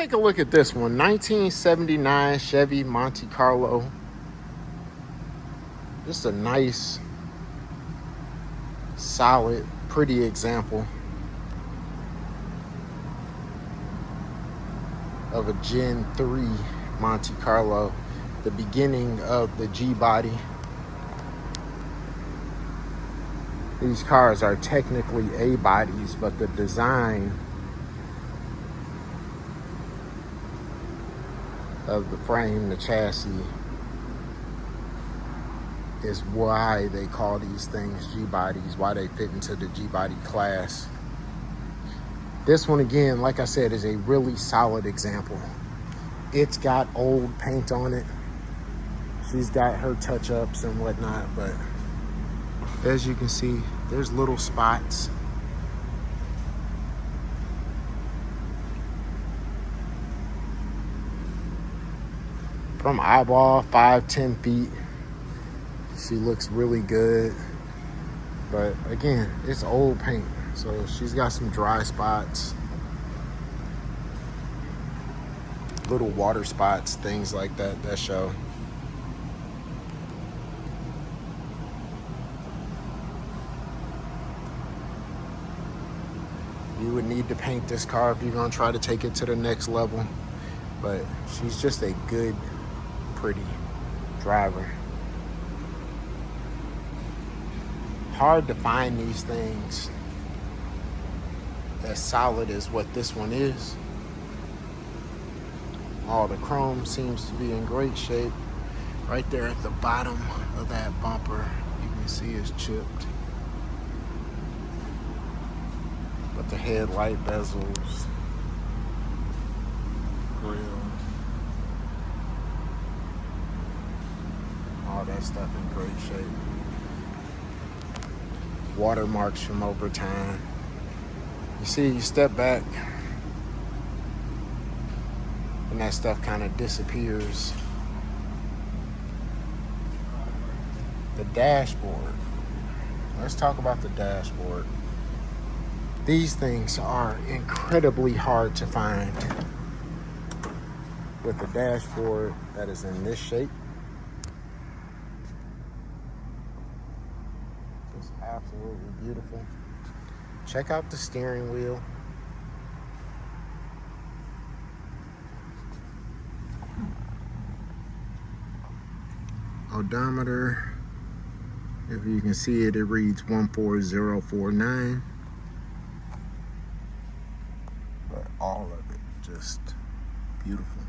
take a look at this one. 1979 Chevy Monte Carlo. Just a nice, solid, pretty example of a Gen 3 Monte Carlo. The beginning of the Gbody. These cars are technically A-bodies, but the design of the frame, the chassis, is why they call these things G-bodies, why they fit into the G-body class. This one, again, like I said, is a really solid example. It's got old paint on it. She's got her touch-ups and whatnot, but as you can see, there's little spots. From eyeball, 5-10 feet, she looks really good. But again, it's old paint, so she's got some dry spots, little water spots, things like that that show. You would need to paint this car if you're gonna try to take it to the next level. But she's just a good, pretty driver. Hard to find these things as solid as what this one is. All the chrome seems to be in great shape. Right there at the bottom of that bumper, you can see it's chipped. But the headlight bezels, grill, all that stuff in great shape. Watermarks from over time. You see, you step back and that stuff kind of disappears. The dashboard. Let's talk about the dashboard. These things are incredibly hard to find. With a dashboard that is in this shape. It's absolutely beautiful. Check out the steering wheel. Odometer. If you can see it, it reads 14049. But all of it just beautiful.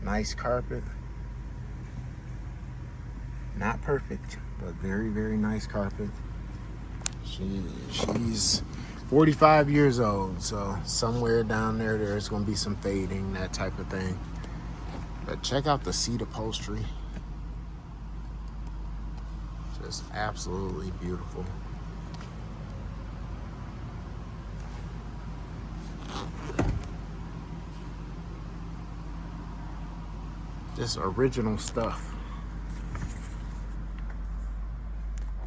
Nice carpet. Not perfect, but very, very nice carpet. She's 45 years old, so somewhere down there's gonna be some fading, that type of thing. But check out the seat upholstery. Just absolutely beautiful. Just original stuff.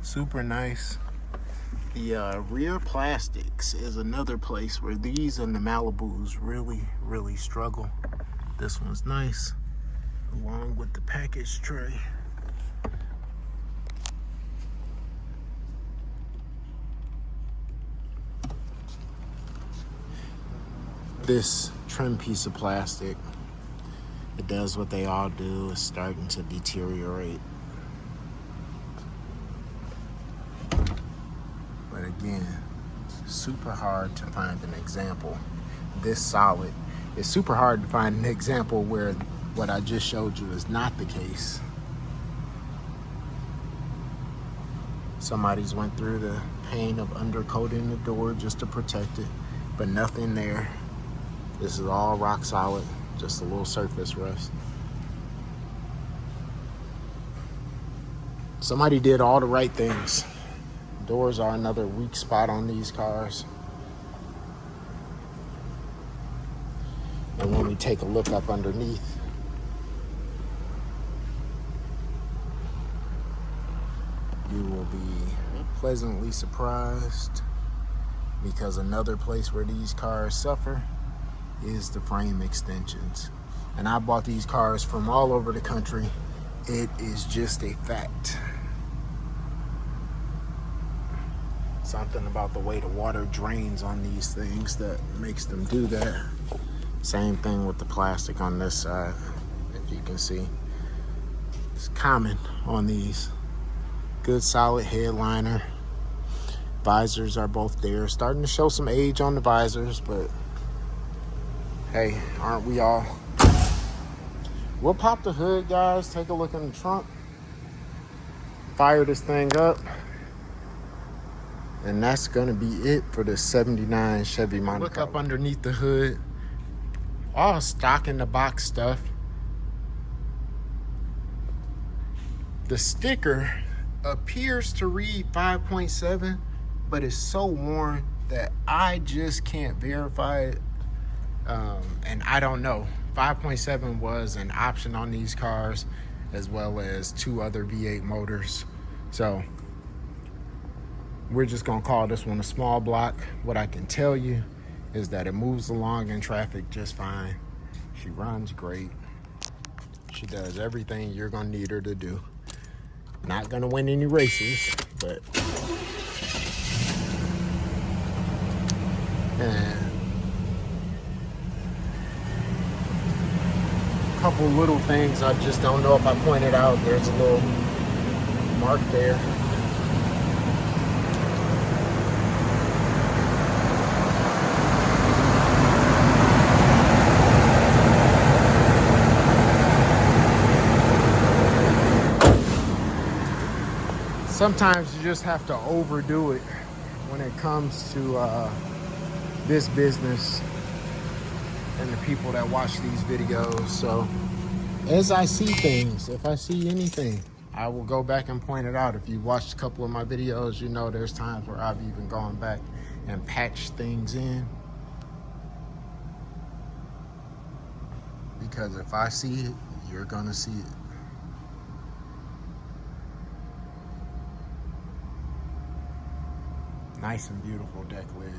Super nice. The rear plastics is another place where these and the Malibus really, really struggle. This one's nice, along with the package tray. This trim piece of plastic, it does what they all do, it's starting to deteriorate. But again, super hard to find an example this solid. It's super hard to find an example where what I just showed you is not the case. Somebody's went through the pain of undercoating the door just to protect it, but nothing there. This is all rock solid, just a little surface rust. Somebody did all the right things. Doors are another weak spot on these cars. And when we take a look up underneath, you will be pleasantly surprised, because another place where these cars suffer is the frame extensions. And I bought these cars from all over the country. It is just a fact. Something about the way the water drains on these things that makes them do that. Same thing with the plastic on this side, if you can see. It's common on these. Good solid headliner. Visors are both there. Starting to show some age on the visors, but hey, aren't we all? We'll pop the hood, guys. Take a look in the trunk. Fire this thing up. And that's gonna be it for the 79 Chevy Monte Carlo. Look up underneath the hood. All stock in the box stuff. The sticker appears to read 5.7, but it's so worn that I just can't verify it. And I don't know. 5.7 was an option on these cars, as well as 2 other V8 motors. So we're just gonna call this one a small block. What I can tell you is that it moves along in traffic just fine. She runs great. She does everything you're gonna need her to do. Not gonna win any races, but a couple little things I just don't know if I pointed out. There's a little mark there. Sometimes you just have to overdo it when it comes to this business and the people that watch these videos. So as I see things, if I see anything, I will go back and point it out. If you watched a couple of my videos, you know there's times where I've even gone back and patched things in. Because if I see it, you're gonna see it. Nice and beautiful deck lid.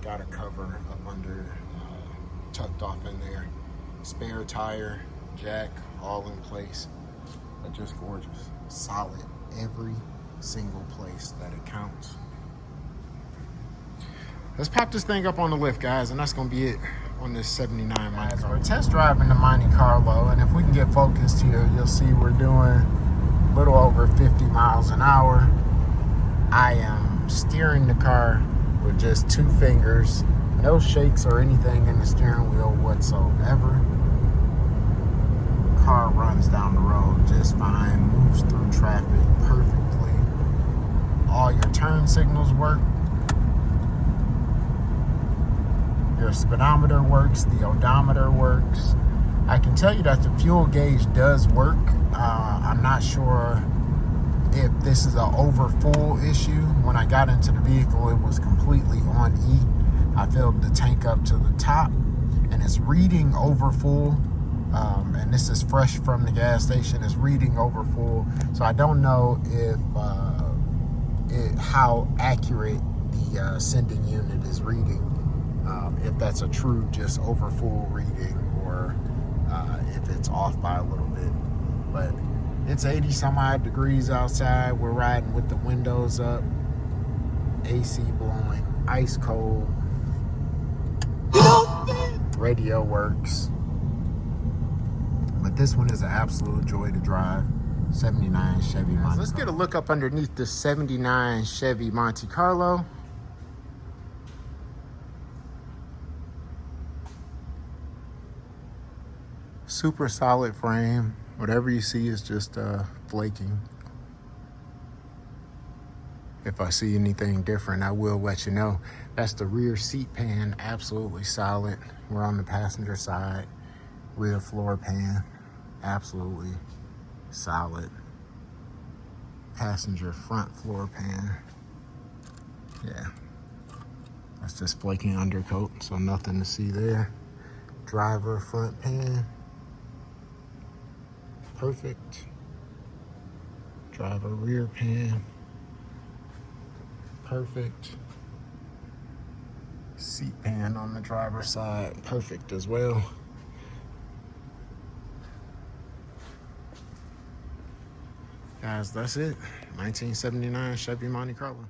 Got a cover up under, tucked off in there. Spare tire, jack, all in place. But just gorgeous. Solid every single place that it counts. Let's pop this thing up on the lift, guys, and that's gonna be it on this 79 Monte Carlo. We're test driving the Monte Carlo, and if we can get focused here, you'll see we're doing a little over 50 miles an hour. I am steering the car with just 2 fingers, no shakes or anything in the steering wheel whatsoever. Car runs down the road just fine, moves through traffic perfectly. All your turn signals work. Your speedometer works, the odometer works. I can tell you that the fuel gauge does work. I'm not sure if this is an overfull issue. When I got into the vehicle, it was completely on E. I filled the tank up to the top, and it's reading overfull. And this is fresh from the gas station. It's reading overfull, so I don't know if how accurate the sending unit is reading. If that's a true just overfull reading, or if it's off by a little bit. But it's 80 some odd degrees outside. We're riding with the windows up, AC blowing, ice cold. Radio works. But this one is an absolute joy to drive. 79 Chevy Monte Carlo. Let's get a look up underneath the 79 Chevy Monte Carlo. Super solid frame. Whatever you see is just flaking. If I see anything different, I will let you know. That's the rear seat pan, absolutely solid. We're on the passenger side. Rear floor pan, absolutely solid. Passenger front floor pan. Yeah. That's just flaking undercoat, so nothing to see there. Driver front pan. Perfect. Driver rear pan. Perfect. Seat pan on the driver's side, perfect as well. Guys, that's it. 1979 Chevy Monte Carlo.